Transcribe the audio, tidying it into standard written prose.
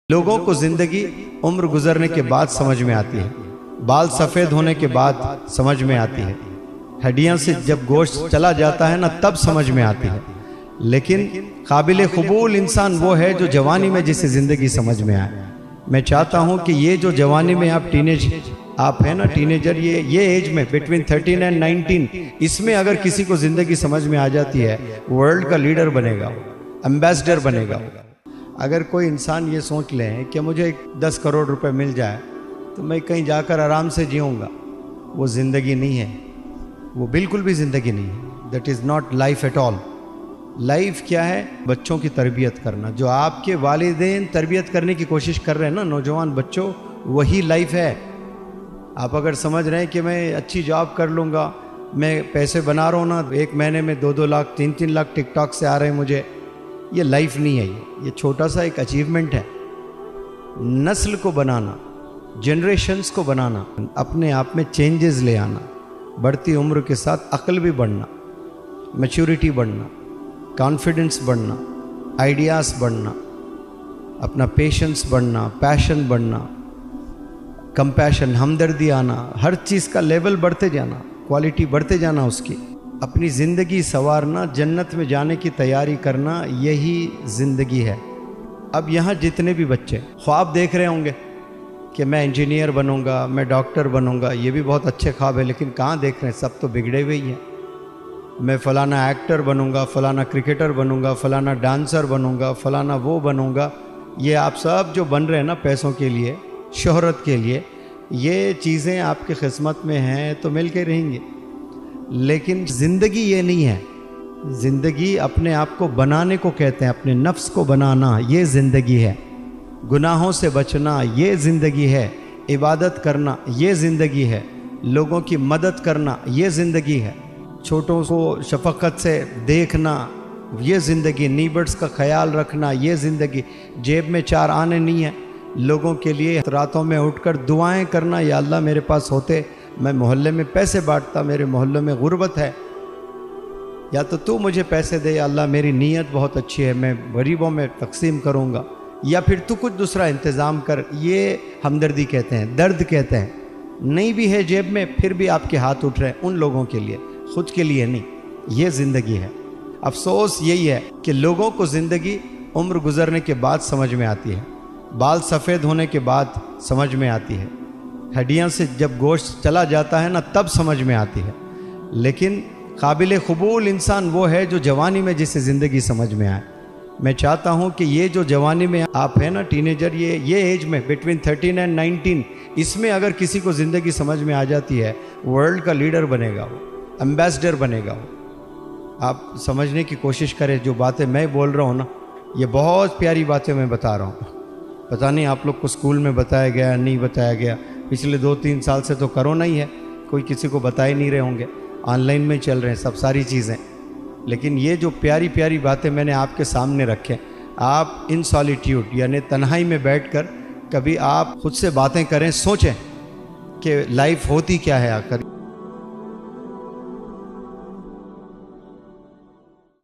लोगों को जिंदगी उम्र गुजरने के बाद समझ में आती है, बाल सफ़ेद होने के बाद समझ में आती है, हड्डियां से जब गोश्त चला जाता है ना तब समझ में आती है। लेकिन काबिल कबूल इंसान वो है जो जवानी में जिसे ज़िंदगी समझ में आए। मैं चाहता हूँ कि ये जो जवानी में आप आप है ना टीनेजर, ये एज में बिटवीन 13 एंड 19, इसमें अगर किसी को ज़िंदगी समझ में आ जाती है, वर्ल्ड का लीडर बनेगा, एम्बेसडर बनेगा। अगर कोई इंसान ये सोच ले कि मुझे 10 करोड़ रुपए मिल जाए तो मैं कहीं जाकर आराम से जीऊँगा, वो ज़िंदगी नहीं है, वो बिल्कुल भी ज़िंदगी नहीं है। That is not life at all. Life क्या है? बच्चों की तरबियत करना। जो आपके वालिदैन तरबियत करने की कोशिश कर रहे हैं ना नौजवान बच्चों, वही लाइफ है। आप अगर समझ रहे हैं कि मैं अच्छी जॉब कर लूँगा, मैं पैसे बना रहा हूँ ना, 1 महीने में 2-2 लाख 3-3 लाख टिकटॉक से आ रहे हैं मुझे, ये लाइफ नहीं है। ये छोटा सा एक अचीवमेंट है। नस्ल को बनाना, जनरेशन्स को बनाना, अपने आप में चेंजेस ले आना, बढ़ती उम्र के साथ अक्ल भी बढ़ना, मैच्योरिटी बढ़ना, कॉन्फिडेंस बढ़ना, आइडियाज़ बढ़ना, अपना पेशेंस बढ़ना, पैशन बढ़ना, कंपैशन, हमदर्दी आना, हर चीज़ का लेवल बढ़ते जाना, क्वालिटी बढ़ते जाना उसकी, अपनी ज़िंदगी संवारना, जन्नत में जाने की तैयारी करना, यही ज़िंदगी है। अब यहाँ जितने भी बच्चे ख्वाब देख रहे होंगे कि मैं इंजीनियर बनूंगा, मैं डॉक्टर बनूंगा, ये भी बहुत अच्छे ख्वाब है, लेकिन कहाँ देख रहे हैं? सब तो बिगड़े हुए ही हैं। मैं फ़लाना एक्टर बनूंगा, फ़लाना क्रिकेटर बनूंगा, फ़लाना डांसर बनूंगा, फ़लाना वो बनूंगा। ये आप सब जो बन रहे हैं ना पैसों के लिए, शोहरत के लिए, ये चीज़ें आपकी किस्मत में हैं तो मिल के रहेंगे, लेकिन ज़िंदगी ये नहीं है। ज़िंदगी अपने आप को बनाने को कहते हैं, अपने नफ्स को बनाना, ये ज़िंदगी है। गुनाहों से बचना, ये ज़िंदगी है। इबादत करना, ये ज़िंदगी है। लोगों की मदद करना, ये ज़िंदगी है। छोटों को शफकत से देखना, ये ज़िंदगी। नीबर्ड्स का ख्याल रखना, ये ज़िंदगी। जेब में 4 आने नहीं है, लोगों के लिए रातों में उठकर दुआएं करना, या अल्लाह मेरे पास होते मैं मोहल्ले में पैसे बांटता, मेरे मोहल्ले में गुर्बत है, या तो तू मुझे पैसे दे, या अल्लाह मेरी नीयत बहुत अच्छी है, मैं गरीबों में तकसीम करूँगा, या फिर तू कुछ दूसरा इंतज़ाम कर। ये हमदर्दी कहते हैं, दर्द कहते हैं। नहीं भी है जेब में फिर भी आपके हाथ उठ रहे हैं उन लोगों के लिए, खुद के लिए नहीं। ये ज़िंदगी है। अफसोस यही है कि लोगों को ज़िंदगी उम्र गुजरने के बाद समझ में आती है, बाल सफ़ेद होने के बाद समझ में आती है, हड्डियां से जब गोश्त चला जाता है ना तब समझ में आती है। लेकिन काबिल कबूल इंसान वो है जो जवानी में जिसे ज़िंदगी समझ में आए। मैं चाहता हूँ कि ये जो जवानी में आप है ना टीनेजर, ये एज में बिटवीन 13 एंड 19, इसमें अगर किसी को ज़िंदगी समझ में आ जाती है, वर्ल्ड का लीडर बनेगा, वो एम्बेसडर बनेगा। वो आप समझने की कोशिश करें। जो बातें मैं बोल रहा हूँ ना, ये बहुत प्यारी बातें मैं बता रहा हूँ। पता नहीं आप लोग को स्कूल में बताया गया नहीं बताया गया। पिछले 2-3 साल से तो कोरोना ही है, कोई किसी को बता ही नहीं रहे होंगे, ऑनलाइन में चल रहे हैं सब सारी चीज़ें। लेकिन ये जो प्यारी प्यारी बातें मैंने आपके सामने रखें, आप इन सॉलिट्यूड यानी तन्हाई में बैठकर कभी आप खुद से बातें करें, सोचें कि लाइफ होती क्या है आखिर।